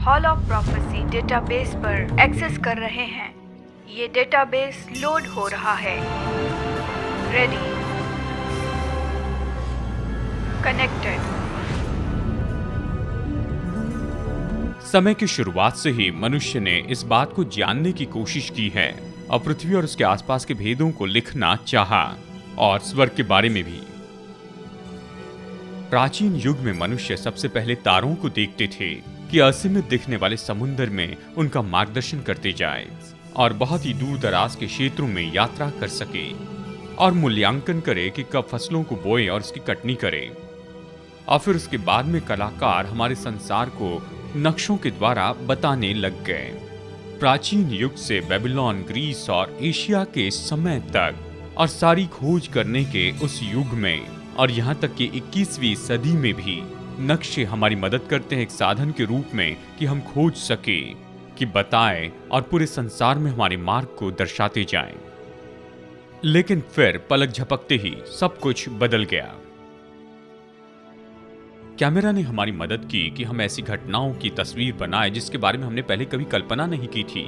Hall of prophecy database पर access कर रहे हैं। ये डेटाबेस लोड हो रहा है। Ready, connected. समय की शुरुआत से ही मनुष्य ने इस बात को जानने की कोशिश की है और पृथ्वी और उसके आसपास के भेदों को लिखना चाहा, और स्वर्ग के बारे में भी। प्राचीन युग में मनुष्य सबसे पहले तारों को देखते थे कि असीमित दिखने वाले समुद्र में उनका मार्गदर्शन करते जाए और बहुत ही दूर दराज के क्षेत्रों में यात्रा कर सके और मूल्यांकन करे कि कब फसलों को बोए और इसकी कटनी करे। और फिर उसके बाद में कलाकार हमारे संसार को नक्शों के द्वारा बताने लग गए। प्राचीन युग से बेबीलोन, ग्रीस और एशिया के समय तक, और सारी खोज करने के उस युग में, और यहाँ तक कि 21वीं सदी में भी नक्शे हमारी मदद करते हैं एक साधन के रूप में कि हम खोज सके, कि बताएं और पूरे संसार में हमारे मार्ग को दर्शाते जाएं। लेकिन फिर पलक झपकते ही सब कुछ बदल गया। कैमरा ने हमारी मदद की कि हम ऐसी घटनाओं की तस्वीर बनाए जिसके बारे में हमने पहले कभी कल्पना नहीं की थी,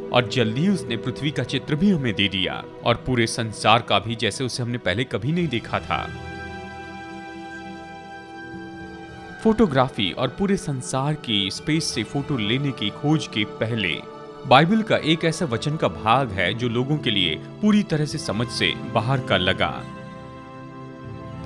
और जल्दी उसने पृथ्वी का चित्र भी हमें दे दिया और पूरे संसार का भी, जैसे उसे हमने पहले कभी नहीं देखा था। फोटोग्राफी और पूरे संसार की स्पेस से फोटो लेने की खोज के पहले बाइबल का एक ऐसा वचन का भाग है जो लोगों के लिए पूरी तरह से समझ से बाहर का लगा।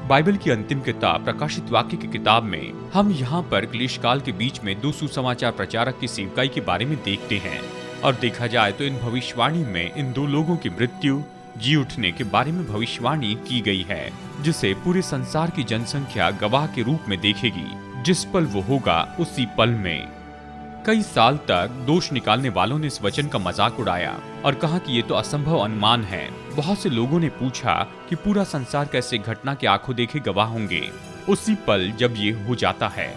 बाइबल की अंतिम किताब प्रकाशित वाक्य की किताब में हम यहाँ पर क्लेशकाल के बीच में दो सुसमाचार प्रचारक की सेवकाई के बारे में देखते हैं, और देखा जाए तो इन भविष्यवाणी में इन दो लोगों की मृत्यु, जी उठने के बारे में भविष्यवाणी की गई है, जिसे पूरे संसार की जनसंख्या गवाह के रूप में देखेगी। जिस पल वो होगा उसी पल में। कई साल तक दोष निकालने वालों ने इस वचन का मजाक उड़ाया और कहा कि ये तो असंभव अनुमान है। बहुत से लोगों ने पूछा कि पूरा संसार कैसे घटना के आंखों देखे गवाह होंगे उसी पल जब ये हो जाता है।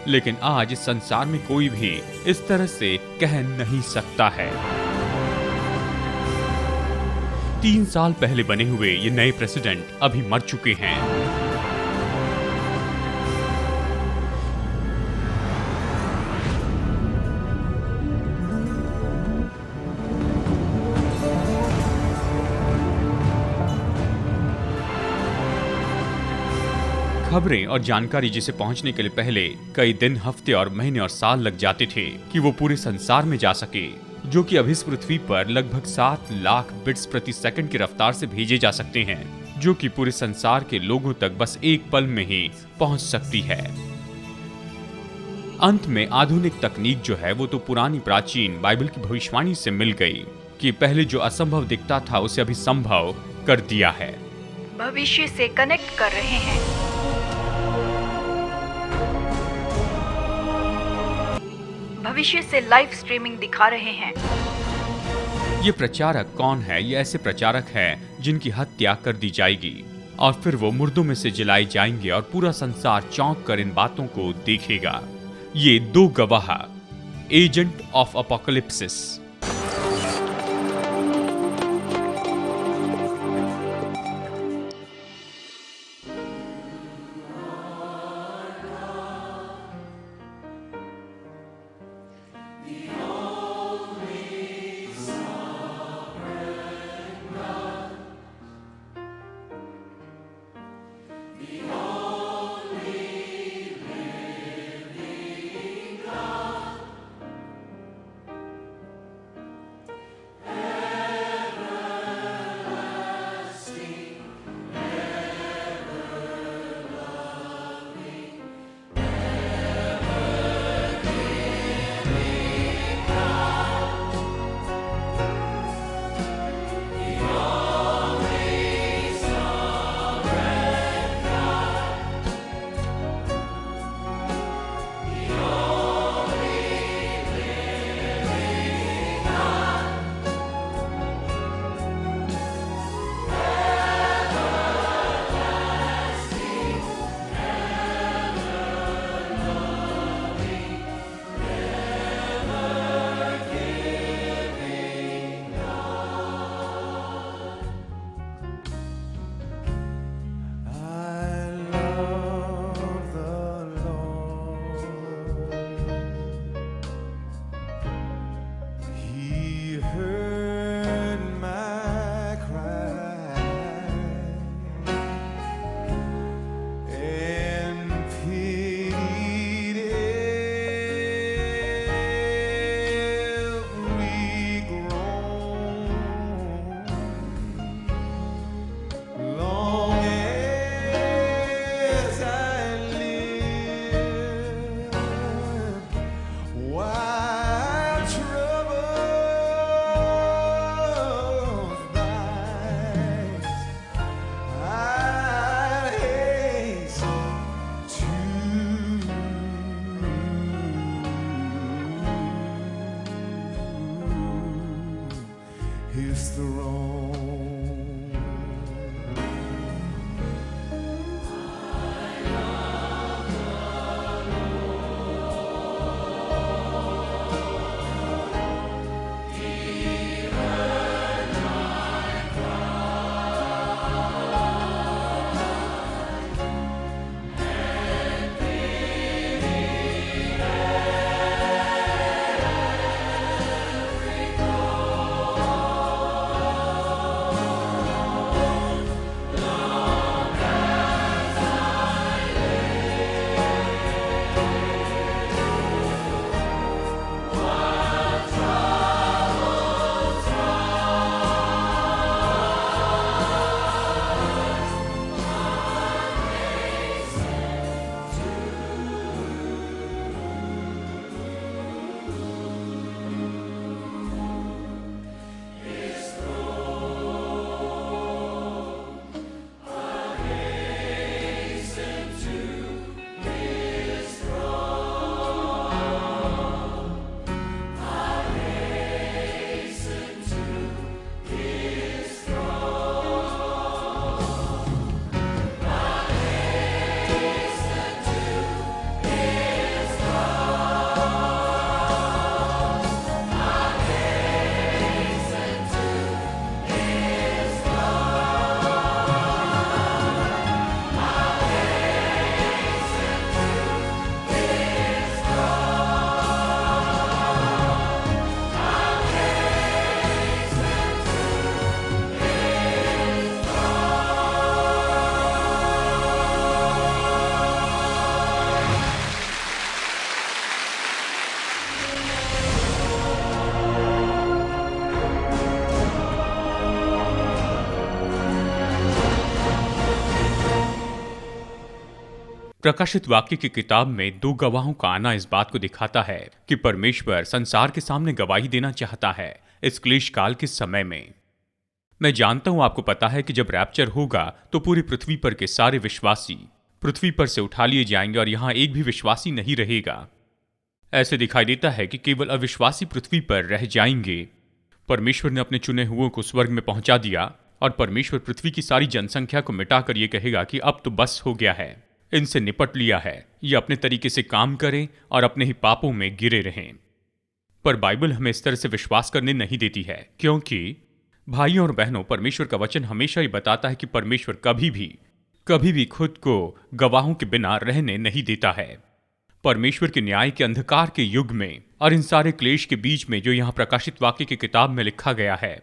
लेकिन आज इस संसार में कोई भी इस तरह से कह नहीं सकता है। 3 साल पहले बने हुए ये नए प्रेसिडेंट अभी मर चुके हैं। खबरें और जानकारी जिसे पहुंचने के लिए पहले कई दिन, हफ्ते और महीने और साल लग जाते थे कि वो पूरे संसार में जा सके, जो कि अभी इस पृथ्वी पर लगभग 7 लाख बिट्स प्रति सेकंड की रफ्तार से भेजे जा सकते हैं, जो कि पूरे संसार के लोगों तक बस एक पल में ही पहुंच सकती है। अंत में आधुनिक तकनीक जो है वो तो पुरानी प्राचीन बाइबल की भविष्यवाणी से मिल गई कि पहले जो असंभव दिखता था उसे अभी संभव कर दिया है। भविष्य से कनेक्ट कर रहे हैं। भविष्य से लाइव स्ट्रीमिंग दिखा रहे हैं। ये प्रचारक कौन है? ये ऐसे प्रचारक हैं जिनकी हत्या कर दी जाएगी और फिर वो मुर्दों में से जलाए जाएंगे और पूरा संसार चौंक कर इन बातों को देखेगा। ये 2 गवाह, एजेंट ऑफ अपोकलिप्सिस। his throne. प्रकाशित वाक्य की किताब में दो गवाहों का आना इस बात को दिखाता है कि परमेश्वर संसार के सामने गवाही देना चाहता है इस क्लेश काल के समय में। मैं जानता हूं आपको पता है कि जब रैप्चर होगा तो पूरी पृथ्वी पर के सारे विश्वासी पृथ्वी पर से उठा लिए जाएंगे और यहां एक भी विश्वासी नहीं रहेगा। ऐसे दिखाई देता है कि केवल अविश्वासी पृथ्वी पर रह जाएंगे। परमेश्वर ने अपने चुने हुओं को स्वर्ग में पहुंचा दिया और परमेश्वर पृथ्वी की सारी जनसंख्या को मिटाकर यह कहेगा कि अब तो बस हो गया है, इनसे निपट लिया है, ये अपने तरीके से काम करें और अपने ही पापों में गिरे रहें। पर बाइबल हमें इस तरह से विश्वास करने नहीं देती है, क्योंकि भाइयों और बहनों, परमेश्वर का वचन हमेशा ही बताता है कि परमेश्वर कभी भी खुद को गवाहों के बिना रहने नहीं देता है। परमेश्वर के न्याय के अंधकार के युग में और इन सारे क्लेश के बीच में जो यहाँ प्रकाशित वाक्य की किताब में लिखा गया है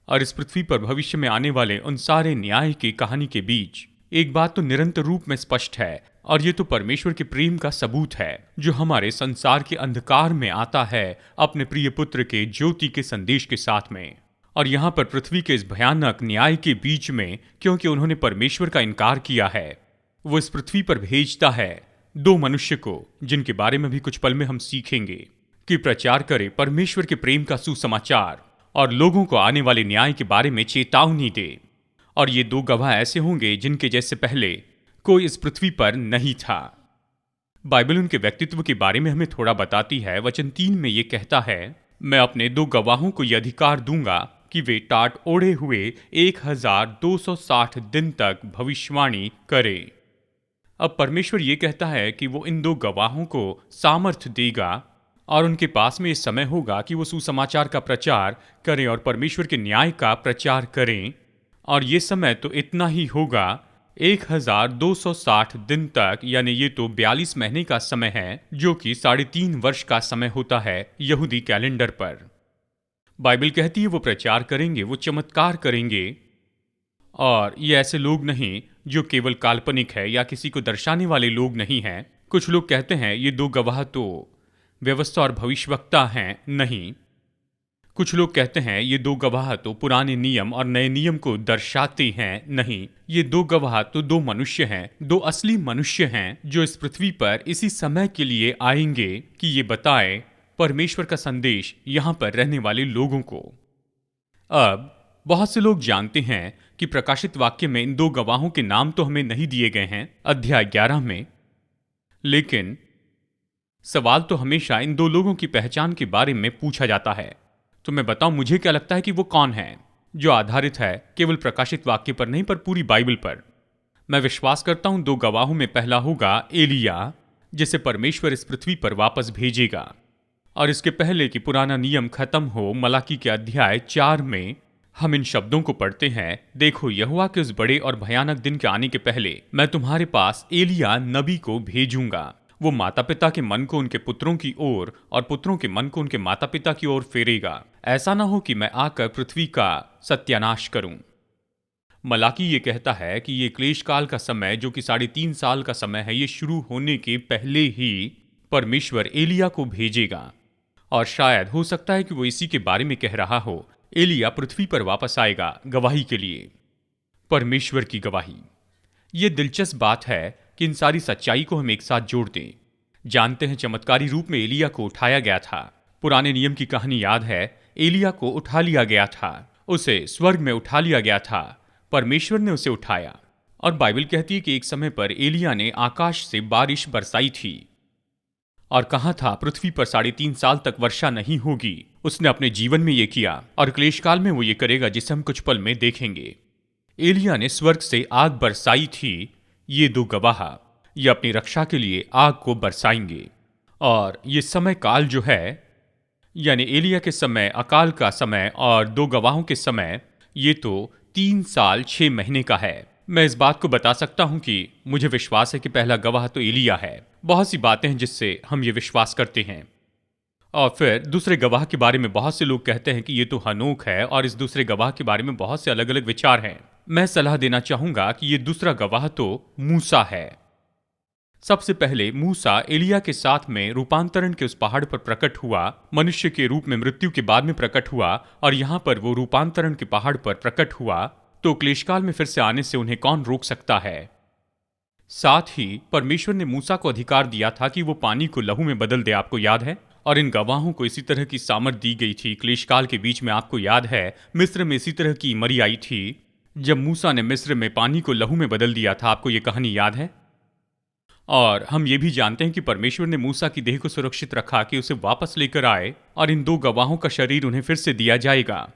और इस पृथ्वी पर भविष्य में आने वाले उन सारे न्याय की कहानी के बीच एक बात तो निरंतर रूप में स्पष्ट है, और ये तो परमेश्वर के प्रेम का सबूत है जो हमारे संसार के अंधकार में आता है अपने प्रिय पुत्र के ज्योति के संदेश के साथ में। और यहाँ पर पृथ्वी के इस भयानक न्याय के बीच में, क्योंकि उन्होंने परमेश्वर का इनकार किया है, वो इस पृथ्वी पर भेजता है दो मनुष्य को, जिनके बारे में भी कुछ पल में हम सीखेंगे, कि प्रचार करे परमेश्वर के प्रेम का सुसमाचार और लोगों को आने वाले न्याय के बारे में चेतावनी दे। और ये दो गवाह ऐसे होंगे जिनके जैसे पहले कोई इस पृथ्वी पर नहीं था। बाइबल उनके व्यक्तित्व के बारे में हमें थोड़ा बताती है। वचन 3 में ये कहता है, मैं अपने दो गवाहों को यह अधिकार दूंगा कि वे टाट ओढ़े हुए 1260 दिन तक भविष्यवाणी करें। अब परमेश्वर ये कहता है कि वो इन दो गवाहों को सामर्थ्य देगा और उनके पास में ये समय होगा कि वो सुसमाचार का प्रचार करें और परमेश्वर के न्याय का प्रचार करें। और ये समय तो इतना ही होगा, 1260 दिन तक, यानी ये तो 42 महीने का समय है, जो कि 3.5 वर्ष का समय होता है यहूदी कैलेंडर पर। बाइबल कहती है वो प्रचार करेंगे, वो चमत्कार करेंगे, और ये ऐसे लोग नहीं जो केवल काल्पनिक है या किसी को दर्शाने वाले लोग नहीं हैं। कुछ लोग कहते हैं ये दो गवाह तो व्यवस्था और भविष्यवक्ता हैं, नहीं। कुछ लोग कहते हैं ये दो गवाह तो पुराने नियम और नए नियम को दर्शाते हैं, नहीं। ये दो गवाह तो दो मनुष्य हैं, दो असली मनुष्य हैं जो इस पृथ्वी पर इसी समय के लिए आएंगे कि ये बताएं परमेश्वर का संदेश यहाँ पर रहने वाले लोगों को। अब बहुत से लोग जानते हैं कि प्रकाशित वाक्य में इन दो गवाहों के नाम तो हमें नहीं दिए गए हैं अध्याय 11 में, लेकिन सवाल तो हमेशा इन दो लोगों की पहचान के बारे में पूछा जाता है। तो मैं बताऊं मुझे क्या लगता है कि वो कौन है। जो आधारित है केवल प्रकाशित वाक्य पर नहीं पर पूरी बाइबल पर। मैं विश्वास करता हूं 2 गवाहों में पहला होगा एलिया, जिसे परमेश्वर इस पृथ्वी पर वापस भेजेगा। और इसके पहले कि पुराना नियम खत्म हो, मलाकी के अध्याय 4 में हम इन शब्दों को पढ़ते हैं, देखो यहोवा के उस बड़े और भयानक दिन के आने के पहले मैं तुम्हारे पास एलिया नबी को भेजूंगा। वो माता पिता के मन को उनके पुत्रों की ओर और पुत्रों के मन को उनके माता पिता की ओर फेरेगा। ऐसा ना हो कि मैं आकर पृथ्वी का सत्यानाश करूं। मलाकी ये कहता है कि ये क्लेश काल का समय, जो कि 3.5 साल का समय है, ये शुरू होने के पहले ही परमेश्वर एलिया को भेजेगा। और शायद हो सकता है कि वो इसी के बारे में कह रहा हो। एलिया पृथ्वी पर वापस आएगा गवाही के लिए, परमेश्वर की गवाही। ये दिलचस्प बात है कि इन सारी सच्चाई को हम एक साथ जोड़ दें। जानते हैं चमत्कारी रूप में एलिया को उठाया गया था। पुराने नियम की कहानी याद है, एलिया को उठा लिया गया था, उसे स्वर्ग में उठा लिया गया था, परमेश्वर ने उसे उठाया। और बाइबल कहती है कि एक समय पर एलिया ने आकाश से बारिश बरसाई थी और कहा था पृथ्वी पर 3.5 साल तक वर्षा नहीं होगी। उसने अपने जीवन में यह किया और क्लेश काल में वो ये करेगा, जिसे हम कुछ पल में देखेंगे। एलिया ने स्वर्ग से आग बरसाई थी। ये 2 गवाह ये अपनी रक्षा के लिए आग को बरसाएंगे। और ये समय काल जो है, यानी एलिया के समय, अकाल का समय और 2 गवाहों के समय, ये तो 3 साल 6 महीने का है। मैं इस बात को बता सकता हूं कि मुझे विश्वास है कि पहला गवाह तो एलिया है। बहुत सी बातें हैं जिससे हम ये विश्वास करते हैं। और फिर दूसरे गवाह के बारे में बहुत से लोग कहते हैं कि ये तो हनोक है, और इस दूसरे गवाह के बारे में बहुत से अलग अलग विचार हैं। मैं सलाह देना चाहूंगा कि ये दूसरा गवाह तो मूसा है। सबसे पहले मूसा एलिया के साथ में रूपांतरण के उस पहाड़ पर प्रकट हुआ, मनुष्य के रूप में मृत्यु के बाद में प्रकट हुआ, और यहां पर वो रूपांतरण के पहाड़ पर प्रकट हुआ। तो क्लेशकाल में फिर से आने से उन्हें कौन रोक सकता है। साथ ही परमेश्वर ने मूसा को अधिकार दिया था कि वो पानी को लहू में बदल दे, आपको याद है। और इन गवाहों को इसी तरह की सामर्थ दी गई थी क्लेशकाल के बीच में। आपको याद है मिस्र में इसी तरह की मरी आई थी जब मूसा ने मिस्र में पानी को लहू में बदल दिया था। आपको ये कहानी याद है। और हम ये भी जानते हैं कि परमेश्वर ने मूसा की देह को सुरक्षित रखा कि उसे वापस लेकर आए, और इन 2 गवाहों का शरीर उन्हें फिर से दिया जाएगा।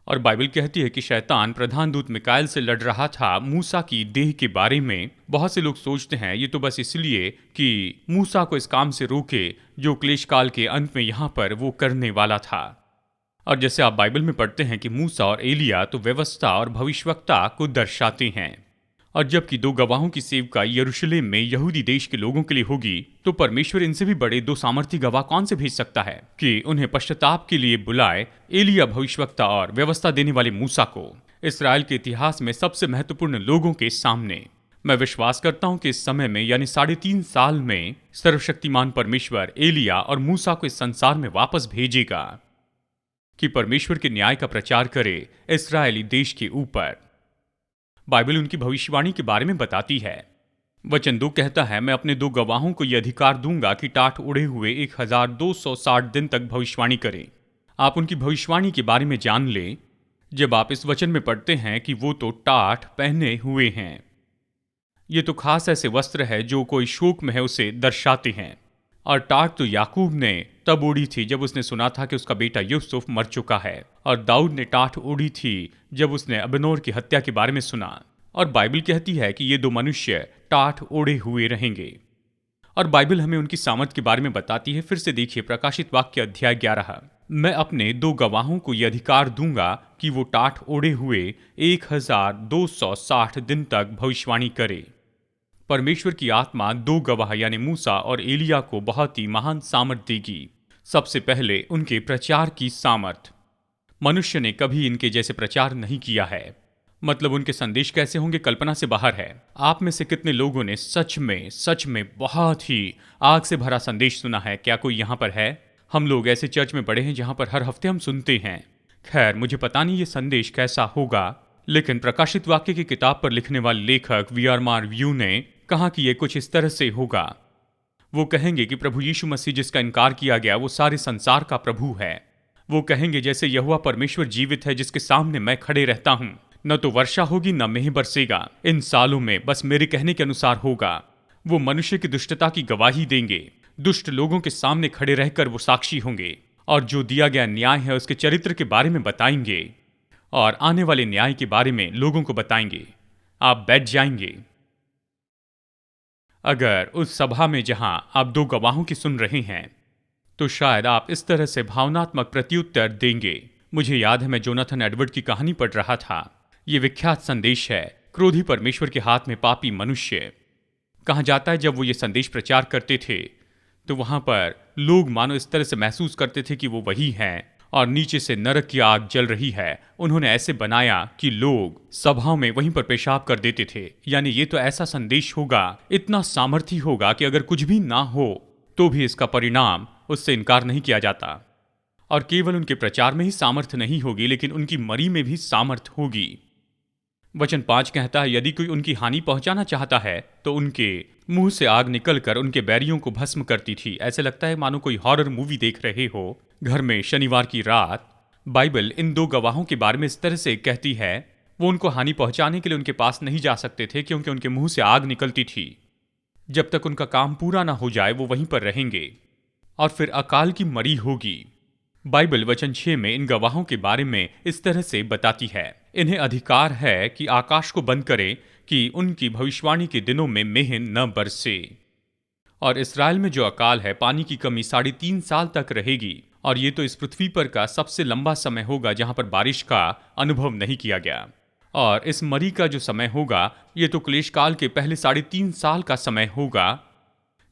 और बाइबल कहती है कि शैतान प्रधान दूत मिकाएल से लड़ रहा था मूसा की देह के बारे में। बहुत से लोग सोचते हैं ये तो बस इसलिए कि मूसा को इस काम से रोके जो क्लेश काल के अंत में यहाँ पर वो करने वाला था। और जैसे आप बाइबल में पढ़ते हैं कि मूसा और एलिया तो व्यवस्था और भविष्यवक्ता को दर्शाते हैं। और जबकि 2 गवाहों की सेवकाई यरूशलेम में यहूदी देश के लोगों के लिए होगी, तो परमेश्वर इनसे भी बड़े 2 सामर्थी गवाह कौन से भेज सकता है कि उन्हें पश्चाताप के लिए बुलाए। एलिया भविष्यवक्ता और व्यवस्था देने वाले मूसा को इस्राएल के इतिहास में सबसे महत्वपूर्ण लोगों के सामने। मैं विश्वास करता हूं कि इस समय में, यानी 3.5 साल में, सर्वशक्तिमान परमेश्वर एलिया और मूसा को इस संसार में वापस भेजेगा कि परमेश्वर के न्याय का प्रचार करे इस्राएली देश के ऊपर। बाइबल उनकी भविष्यवाणी के बारे में बताती है। वचन 2 कहता है, मैं अपने 2 गवाहों को यह अधिकार दूंगा कि टाट उड़े हुए 1260 दिन तक भविष्यवाणी करें। आप उनकी भविष्यवाणी के बारे में जान लें जब आप इस वचन में पढ़ते हैं कि वो तो टाट पहने हुए हैं। ये तो खास ऐसे वस्त्र है जो कोई शोक में है उसे दर्शाते हैं। और टाट तो याकूब ने तब ओढ़ी थी जब उसने सुना था कि उसका बेटा यूसुफ मर चुका है। और दाऊद ने टाट ओढ़ी थी जब उसने अबनोर की हत्या के बारे में सुना। और बाइबल कहती है कि ये 2 मनुष्य टाट ओढ़े हुए रहेंगे। और बाइबल हमें उनकी सामर्थ के बारे में बताती है। फिर से देखिए प्रकाशित वाक्य अध्याय 11। मैं अपने 2 गवाहों को यह अधिकार दूंगा कि वो टाट ओढ़े हुए 1260 दिन तक भविष्यवाणी करे। परमेश्वर की आत्मा 2 गवाह यानी मूसा और एलिया को बहुत ही महान सामर्थ देगी। सबसे पहले उनके प्रचार की सामर्थ। मनुष्य ने कभी इनके जैसे प्रचार नहीं किया है। मतलब उनके संदेश कैसे होंगे, कल्पना से बाहर है। आप में से कितने लोगों ने सच में बहुत ही आग से भरा संदेश सुना है? क्या कोई यहाँ पर है? हम लोग ऐसे चर्च में बड़े हैं जहाँ पर हर हफ्ते हम सुनते हैं। खैर, मुझे पता नहीं ये संदेश कैसा होगा, लेकिन प्रकाशित वाक्य की किताब पर लिखने वाले लेखक वी.आर. मार्व्यू ने कहा कि ये कुछ इस तरह से होगा। वो कहेंगे कि प्रभु यीशु मसीह जिसका इनकार किया गया वो सारे संसार का प्रभु है। वो कहेंगे जैसे यहोवा परमेश्वर जीवित है जिसके सामने मैं खड़े रहता हूँ, न तो वर्षा होगी न मेंह बरसेगा। इन सालों में बस मेरे कहने के अनुसार होगा। वो मनुष्य की दुष्टता की गवाही देंगे। दुष्ट लोगों के सामने खड़े रहकर वो साक्षी होंगे और जो दिया गया न्याय है उसके चरित्र के बारे में बताएंगे। और आने वाले न्याय के बारे में लोगों को बताएंगे। आप बैठ जाएंगे। अगर उस सभा में जहां आप दो गवाहों की सुन रहे हैं, तो शायद आप इस तरह से भावनात्मक प्रत्युत्तर देंगे। मुझे याद है, मैं जोनाथन एडवर्ड की कहानी पढ़ रहा था। ये विख्यात संदेश है, क्रोधी परमेश्वर के हाथ में पापी मनुष्य। कहा जाता है जब वो ये संदेश प्रचार करते थे तो वहां पर लोग मानो इस तरह से महसूस करते थे कि वो वही हैं और नीचे से नरक की आग जल रही है। उन्होंने ऐसे बनाया कि लोग सभाओं में वहीं पर पेशाब कर देते थे। यानी ये तो ऐसा संदेश होगा, इतना सामर्थ्य होगा कि अगर कुछ भी ना हो तो भी इसका परिणाम उससे इनकार नहीं किया जाता। और केवल उनके प्रचार में ही सामर्थ्य नहीं होगी, लेकिन उनकी मरी में भी सामर्थ्य होगी। वचन 5 कहता है, यदि कोई उनकी हानि पहुंचाना चाहता है तो उनके मुंह से आग निकलकर उनके बैरियों को भस्म करती थी। ऐसे लगता है मानो कोई हॉरर मूवी देख रहे हो घर में शनिवार की रात। बाइबल इन दो गवाहों के बारे में इस तरह से कहती है, वो उनको हानि पहुंचाने के लिए उनके पास नहीं जा सकते थे क्योंकि उनके मुंह से आग निकलती थी। जब तक उनका काम पूरा ना हो जाए वो वहीं पर रहेंगे और फिर अकाल की मरी होगी। बाइबल वचन 6 में इन गवाहों के बारे में इस तरह से बताती है, इन्हें अधिकार है कि आकाश को बंद करें कि उनकी भविष्यवाणी के दिनों में मेह न बरसे। और इस्राएल में जो अकाल है, पानी की कमी 3.5 साल तक रहेगी। और ये तो इस पृथ्वी पर का सबसे लंबा समय होगा जहां पर बारिश का अनुभव नहीं किया गया। और इस मरी का जो समय होगा, ये तो क्लेश काल के पहले 3.5 साल का समय होगा।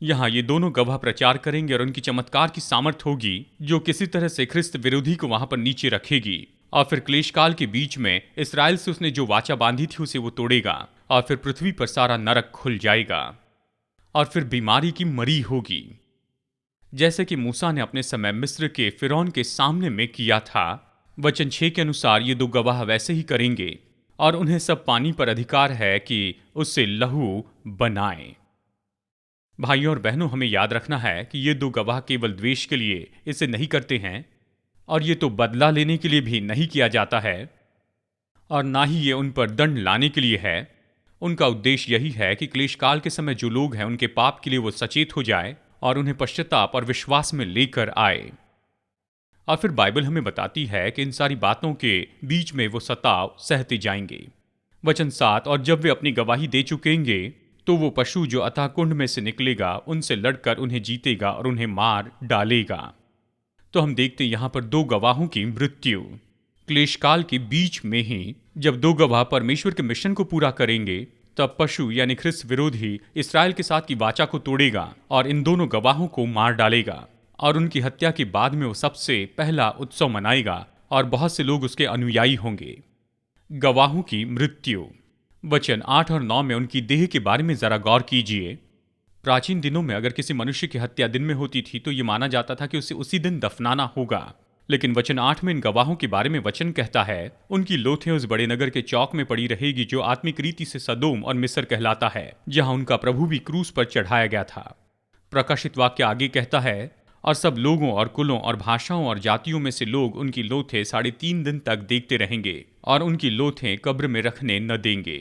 यहाँ ये दोनों गवाह प्रचार करेंगे और उनकी चमत्कार की सामर्थ होगी जो किसी तरह से ख्रिस्त विरोधी को वहां पर नीचे रखेगी। और फिर क्लेश काल के बीच में इस्राएल से उसने जो वाचा बांधी थी उसे वो तोड़ेगा और फिर पृथ्वी पर सारा नरक खुल जाएगा। और फिर बीमारी की मरी होगी, जैसे कि मूसा ने अपने समय मिस्र के फिरौन के सामने में किया था। वचन 6 के अनुसार ये दो गवाह वैसे ही करेंगे और उन्हें सब पानी पर अधिकार है कि उससे लहू बनाएं। भाइयों और बहनों, हमें याद रखना है कि ये दो गवाह केवल द्वेष के लिए इसे नहीं करते हैं और ये तो बदला लेने के लिए भी नहीं किया जाता है और ना ही ये उन पर दंड लाने के लिए है। उनका उद्देश्य यही है कि क्लेश काल के समय जो लोग हैं उनके पाप के लिए वो सचेत हो जाए और उन्हें पश्चाताप और विश्वास में लेकर आए। और फिर बाइबल हमें बताती है कि इन सारी बातों के बीच में वो सताव सहते जाएंगे। वचन 7, और जब वे अपनी गवाही दे चुकेंगे तो वो पशु जो अथाह कुंड में से निकलेगा उनसे लड़कर उन्हें जीतेगा और उन्हें मार डालेगा। तो हम देखते हैं यहाँ पर दो गवाहों की मृत्यु क्लेशकाल के बीच में ही। जब दो गवाह परमेश्वर के मिशन को पूरा करेंगे तब पशु यानी ख्रिस्त विरोधी इस्राएल के साथ की वाचा को तोड़ेगा और इन दोनों गवाहों को मार डालेगा। और उनकी हत्या के बाद में वो सबसे पहला उत्सव मनाएगा और बहुत से लोग उसके अनुयायी होंगे। गवाहों की मृत्यु। वचन 8 और 9 में उनकी देह के बारे में जरा गौर कीजिए। प्राचीन दिनों में अगर किसी मनुष्य की हत्या दिन में होती थी तो ये माना जाता था कि उसे उसी दिन दफनाना होगा। लेकिन वचन 8 में इन गवाहों के बारे में वचन कहता है, उनकी लोथें उस बड़े नगर के चौक में पड़ी रहेगी जो आत्मिक रीति से सदोम और मिस्र कहलाता है, जहां उनका प्रभु भी क्रूस पर चढ़ाया गया था। प्रकाशित वाक्य आगे कहता है, और सब लोगों और कुलों और भाषाओं और जातियों में से लोग उनकी लोथें 3.5 दिन तक देखते रहेंगे और उनकी लोथें कब्र में रखने न देंगे।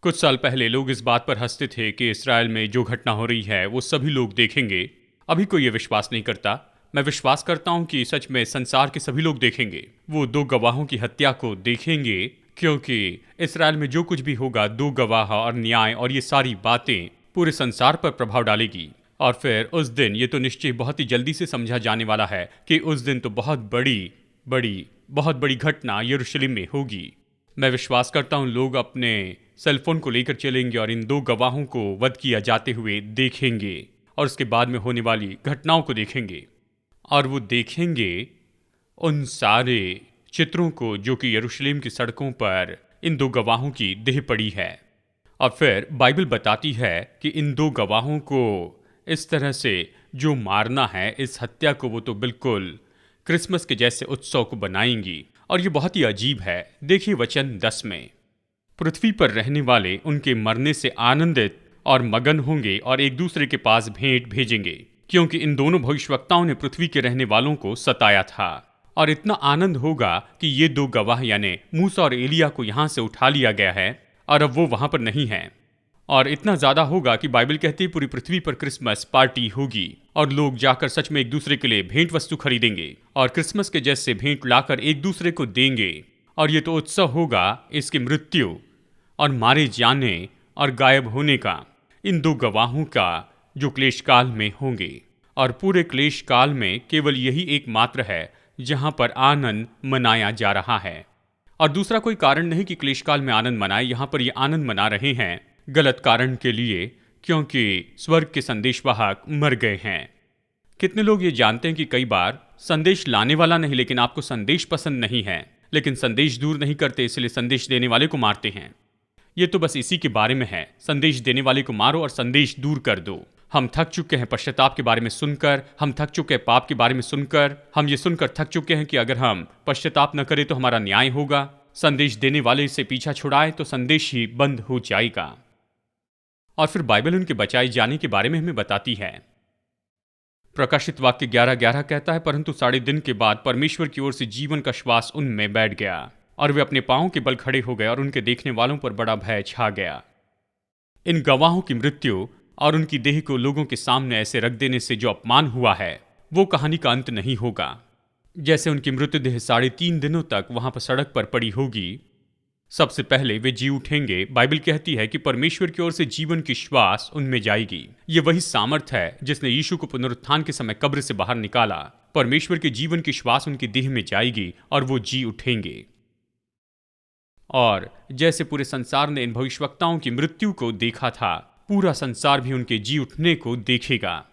कुछ साल पहले लोग इस बात पर हंसते थे कि इस्राएल में जो घटना हो रही है वो सभी लोग देखेंगे। अभी कोई ये विश्वास नहीं करता। मैं विश्वास करता हूं कि सच में संसार के सभी लोग देखेंगे। वो दो गवाहों की हत्या को देखेंगे, क्योंकि इस्राएल में जो कुछ भी होगा, दो गवाह और न्याय और ये सारी बातें पूरे संसार पर प्रभाव डालेगी। और फिर उस दिन, ये तो निश्चय बहुत ही जल्दी से समझा जाने वाला है कि उस दिन तो बहुत बड़ी घटना यरूशलेम में होगी। मैं विश्वास करता हूं लोग अपने सेलफोन को लेकर चलेंगे और इन दो गवाहों को वध किया जाते हुए देखेंगे और उसके बाद में होने वाली घटनाओं को देखेंगे। और वो देखेंगे उन सारे चित्रों को जो कि यरूशलेम की सड़कों पर इन दो गवाहों की देह पड़ी है। और फिर बाइबल बताती है कि इन दो गवाहों को इस तरह से जो मारना है, इस हत्या को वो तो बिल्कुल क्रिसमस के जैसे उत्सव को बनाएंगी। और ये बहुत ही अजीब है। देखिए वचन 10 में, पृथ्वी पर रहने वाले उनके मरने से आनंदित और मगन होंगे और एक दूसरे के पास भेंट भेजेंगे, क्योंकि इन दोनों भविष्यवक्ताओं ने पृथ्वी के रहने वालों को सताया था। और इतना आनंद होगा कि ये दो गवाह यानी मूसा और एलिया को यहां से उठा लिया गया है और अब वो वहां पर नहीं है। और इतना ज्यादा होगा कि बाइबल कहती है पूरी पृथ्वी पर क्रिसमस पार्टी होगी और लोग जाकर सच में एक दूसरे के लिए भेंट वस्तु खरीदेंगे और क्रिसमस के जैसे भेंट लाकर एक दूसरे को देंगे। और ये तो उत्सव होगा इसकी मृत्यु और मारे जाने और गायब होने का, इन दो गवाहों का जो क्लेश काल में होंगे। और पूरे क्लेश काल में केवल यही एकमात्र है जहां पर आनंद मनाया जा रहा है और दूसरा कोई कारण नहीं कि क्लेश काल में आनंद मनाए। यहां पर ये आनंद मना रहे हैं गलत कारण के लिए, क्योंकि स्वर्ग के संदेशवाहक मर गए हैं। कितने लोग ये जानते हैं कि कई बार संदेश लाने वाला नहीं लेकिन आपको संदेश पसंद नहीं है, लेकिन संदेश दूर नहीं करते इसलिए संदेश देने वाले को मारते हैं। ये तो बस इसी के बारे में है, संदेश देने वाले को मारो और संदेश दूर कर दो। हम थक चुके हैं पश्चाताप के बारे में सुनकर, हम थक चुके हैं पाप के बारे में सुनकर, हम ये सुनकर थक चुके हैं कि अगर हम पश्चाताप न करें तो हमारा न्याय होगा। संदेश देने वाले से पीछा छुड़ाए तो संदेश ही बंद हो जाएगा। और फिर बाइबल उनके बचाए जाने के बारे में हमें बताती है। प्रकाशित वाक्य 11:11 कहता है, परंतु 3.5 दिन के बाद परमेश्वर की ओर से जीवन का श्वास उनमें बैठ गया और वे अपने पांवों के बल खड़े हो गए और उनके देखने वालों पर बड़ा भय छा गया। इन गवाहों की मृत्यु और उनकी देह को लोगों के सामने ऐसे रख देने से जो अपमान हुआ है वो कहानी का अंत नहीं होगा। जैसे उनकी मृतदेह 3.5 दिनों तक वहां पर सड़क पर पड़ी होगी, सबसे पहले वे जी उठेंगे। बाइबल कहती है कि परमेश्वर की ओर से जीवन की श्वास उनमें जाएगी। ये वही सामर्थ है जिसने यीशु को पुनरुत्थान के समय कब्र से बाहर निकाला। परमेश्वर के जीवन की श्वास उनकी देह में जाएगी और वो जी उठेंगे। और जैसे पूरे संसार ने इन भविष्यवक्ताओं की मृत्यु को देखा था, पूरा संसार भी उनके जी उठने को देखेगा।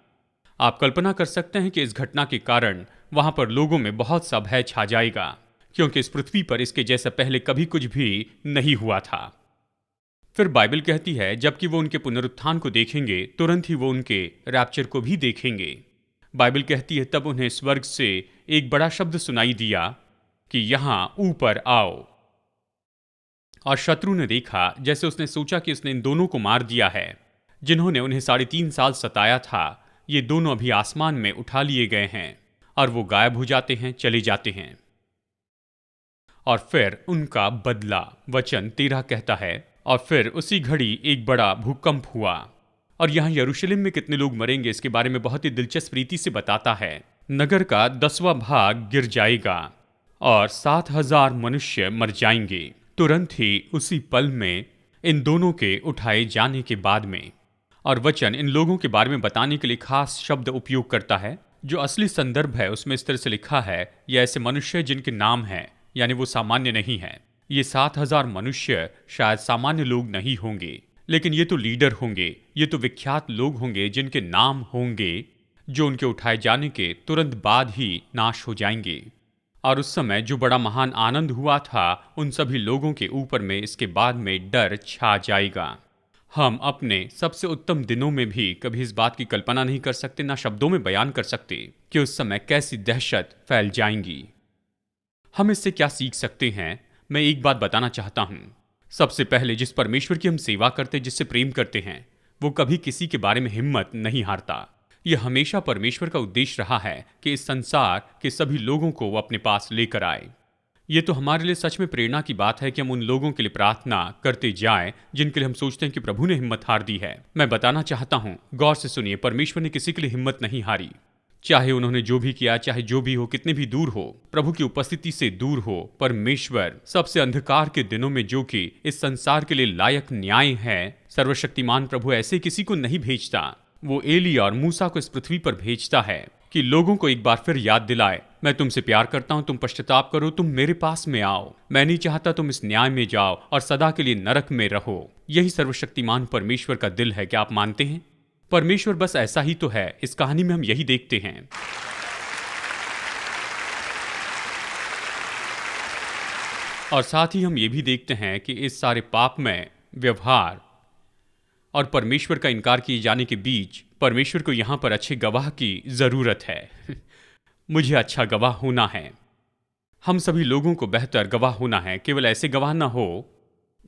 आप कल्पना कर सकते हैं कि इस घटना के कारण वहां पर लोगों में बहुत सा भय छा जाएगा, क्योंकि इस पृथ्वी पर इसके जैसा पहले कभी कुछ भी नहीं हुआ था। फिर बाइबल कहती है जबकि वो उनके पुनरुत्थान को देखेंगे तुरंत ही वो उनके रैप्चर को भी देखेंगे। बाइबल कहती है तब उन्हें स्वर्ग से एक बड़ा शब्द सुनाई दिया कि यहां ऊपर आओ। और शत्रु ने देखा, जैसे उसने सोचा कि उसने इन दोनों को मार दिया है जिन्होंने उन्हें 3.5 साल सताया था, ये दोनों अभी आसमान में उठा लिए गए हैं और वो गायब हो जाते हैं, चले जाते हैं। और फिर उनका बदला, वचन 13 कहता है, और फिर उसी घड़ी एक बड़ा भूकंप हुआ। और यहाँ यरूशलेम में कितने लोग मरेंगे इसके बारे में बहुत ही दिलचस्प रीति से बताता है। नगर का 10वां भाग गिर जाएगा और 7,000 मनुष्य मर जाएंगे तुरंत ही उसी पल में, इन दोनों के उठाए जाने के बाद में। और वचन इन लोगों के बारे में बताने के लिए खास शब्द उपयोग करता है। जो असली संदर्भ है उसमें इस तरह से लिखा है, ये ऐसे मनुष्य जिनके नाम हैं, यानी वो सामान्य नहीं है। ये 7,000 मनुष्य शायद सामान्य लोग नहीं होंगे, लेकिन ये तो लीडर होंगे, ये तो विख्यात लोग होंगे जिनके नाम होंगे, जो उनके उठाए जाने के तुरंत बाद ही नाश हो जाएंगे। और उस समय जो बड़ा महान आनंद हुआ था, उन सभी लोगों के ऊपर में इसके बाद में डर छा जाएगा। हम अपने सबसे उत्तम दिनों में भी कभी इस बात की कल्पना नहीं कर सकते, ना शब्दों में बयान कर सकते कि उस समय कैसी दहशत फैल जाएंगी। हम इससे क्या सीख सकते हैं? मैं एक बात बताना चाहता हूं। सबसे पहले जिस परमेश्वर की हम सेवा करते, जिससे प्रेम करते हैं, वो कभी किसी के बारे में हिम्मत नहीं हारता। यह हमेशा परमेश्वर का उद्देश्य रहा है कि इस संसार के सभी लोगों को वो अपने पास लेकर आए। ये तो हमारे लिए सच में प्रेरणा की बात है कि हम उन लोगों के लिए प्रार्थना करते जाएं जिनके लिए हम सोचते हैं कि प्रभु ने हिम्मत हार दी है। मैं बताना चाहता हूं, गौर से सुनिए, परमेश्वर ने किसी के लिए हिम्मत नहीं हारी। चाहे उन्होंने जो भी किया, चाहे जो भी हो, कितने भी दूर हो, प्रभु की उपस्थिति से दूर हो, परमेश्वर सबसे अंधकार के दिनों में, जो कि इस संसार के लिए लायक न्याय है, सर्वशक्तिमान प्रभु ऐसे किसी को नहीं भेजता। वो एलिया और मूसा को इस पृथ्वी पर भेजता है कि लोगों को एक बार फिर याद दिलाए, मैं तुमसे प्यार करता हूं, तुम पश्चाताप करो, तुम मेरे पास में आओ। मैं नहीं चाहता तुम इस न्याय में जाओ और सदा के लिए नरक में रहो। यही सर्वशक्तिमान परमेश्वर का दिल है। क्या आप मानते हैं? परमेश्वर बस ऐसा ही तो है। इस कहानी में हम यही देखते हैं। और साथ ही हम ये भी देखते हैं कि इस सारे पापमय व्यवहार और परमेश्वर का इनकार किए जाने के बीच परमेश्वर को यहां पर अच्छे गवाह की जरूरत है। मुझे अच्छा गवाह होना है। हम सभी लोगों को बेहतर गवाह होना है। केवल ऐसे गवाह ना हो,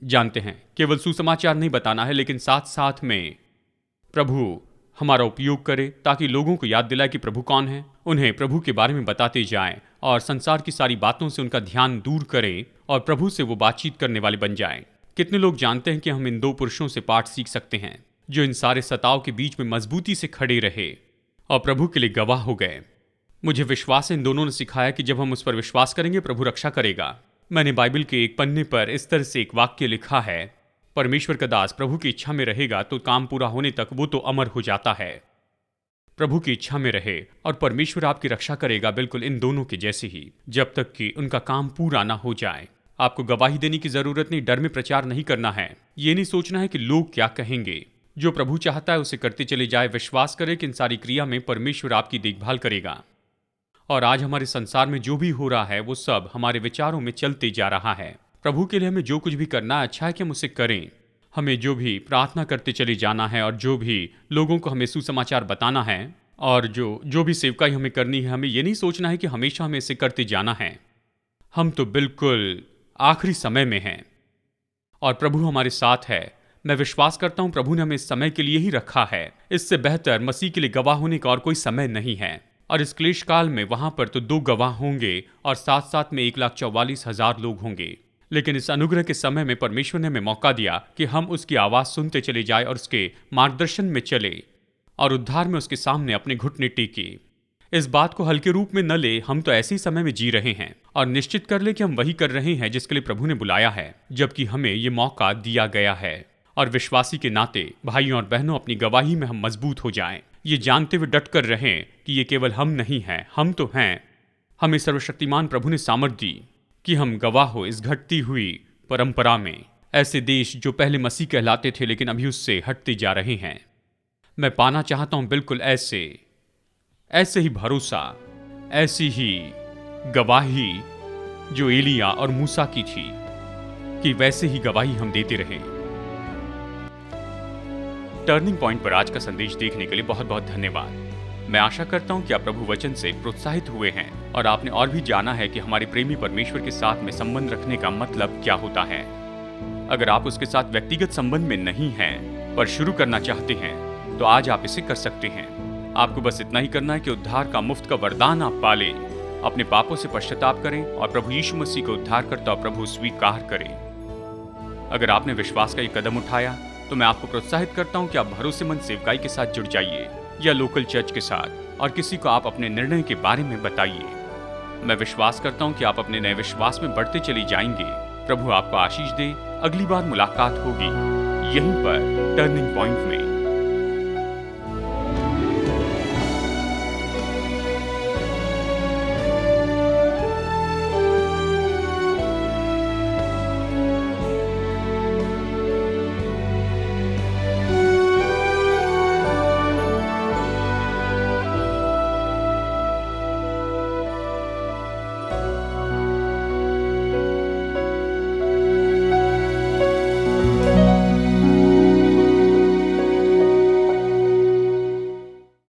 जानते हैं, केवल सुसमाचार नहीं बताना है, लेकिन साथ साथ में प्रभु हमारा उपयोग करे ताकि लोगों को याद दिलाए कि प्रभु कौन है, उन्हें प्रभु के बारे में बताते जाएं और संसार की सारी बातों से उनका ध्यान दूर करें और प्रभु से वो बातचीत करने वाले बन जाएं। कितने लोग जानते हैं कि हम इन दो पुरुषों से पाठ सीख सकते हैं जो इन सारे सताव के बीच में मजबूती से खड़े रहे और प्रभु के लिए गवाह हो गए। मुझे विश्वास है इन दोनों ने सिखाया कि जब हम उस पर विश्वास करेंगे प्रभु रक्षा करेगा। मैंने बाइबल के एक पन्ने पर इस तरह से एक वाक्य लिखा है, परमेश्वर का दास प्रभु की इच्छा में रहेगा तो काम पूरा होने तक वो तो अमर हो जाता है। प्रभु की इच्छा में रहे और परमेश्वर आपकी रक्षा करेगा, बिल्कुल इन दोनों के जैसे ही, जब तक कि उनका काम पूरा ना हो जाए। आपको गवाही देने की जरूरत नहीं, डर में प्रचार नहीं करना है, ये नहीं सोचना है कि लोग क्या कहेंगे। जो प्रभु चाहता है उसे करते चले जाए। विश्वास करें कि इन सारी क्रिया में परमेश्वर आपकी देखभाल करेगा। और आज हमारे संसार में जो भी हो रहा है वो सब हमारे विचारों में चलते जा रहा है। प्रभु के लिए हमें जो कुछ भी करना है अच्छा है कि हम उसे करें। हमें जो भी प्रार्थना करते चले जाना है और जो भी लोगों को हमें सुसमाचार बताना है और जो भी सेवकाई हमें करनी है, हमें ये नहीं सोचना है कि हमेशा हमें इसे करते जाना है। हम तो बिल्कुल आखिरी समय में हैं और प्रभु हमारे साथ है। मैं विश्वास करता हूं प्रभु ने हमें इस समय के लिए ही रखा है। इससे बेहतर मसीह के लिए गवाह होने का और कोई समय नहीं है। और इस क्लेश काल में वहां पर तो 2 गवाह होंगे और साथ साथ में 1,44,000 लोग होंगे। लेकिन इस अनुग्रह के समय में परमेश्वर ने हमें मौका दिया कि हम उसकी आवाज सुनते चले जाए और उसके मार्गदर्शन में चले और उद्धार में उसके सामने अपने घुटने टेके। इस बात को हल्के रूप में न ले, हम तो ऐसे ही समय में जी रहे हैं और निश्चित कर ले कि हम वही कर रहे हैं जिसके लिए प्रभु ने बुलाया है, जबकि हमें ये मौका दिया गया है। और विश्वासी के नाते भाइयों और बहनों, अपनी गवाही में हम मजबूत हो जाएं, ये जानते हुए डट कर रहें कि ये केवल हम नहीं हैं, हम तो हैं। हमें सर्वशक्तिमान प्रभु ने सामर्थ दी कि हम गवाह हो इस घटती हुई परंपरा में। ऐसे देश जो पहले मसीह कहलाते थे लेकिन अभी उससे हटते जा रहे हैं। मैं पाना चाहता हूं बिल्कुल ऐसे ही भरोसा, ऐसी ही गवाही जो एलिया और मूसा की थी, कि वैसे ही गवाही हम देते रहें। टर्निंग पॉइंट पर आज का संदेश देखने के लिए बहुत बहुत धन्यवाद। मैं आशा करता हूं कि आप प्रभु वचन से प्रोत्साहित हुए हैं और आपने और भी जाना है कि हमारे प्रेमी परमेश्वर के साथ में संबंध रखने का मतलब क्या होता है। अगर आप उसके साथ व्यक्तिगत संबंध में नहीं हैं पर शुरू करना चाहते हैं तो आज आप इसे कर सकते हैं। आपको बस इतना ही करना है कि उद्धार का मुफ्त का वरदान आप पाले, अपने पापों से पश्चाताप करें और प्रभु यीशु मसीह को उद्धारकर्ता प्रभु स्वीकार करें। अगर आपने विश्वास का ये कदम उठाया तो मैं आपको प्रोत्साहित करता हूं कि आप भरोसेमंद सेवकाई के साथ जुड़ जाइए या लोकल चर्च के साथ और किसी को आप अपने निर्णय के बारे में बताइए। मैं विश्वास करता हूं कि आप अपने नए विश्वास में बढ़ते चले जाएंगे। प्रभु आपको आशीष दे। अगली बार मुलाकात होगी यहीं पर टर्निंग पॉइंट में।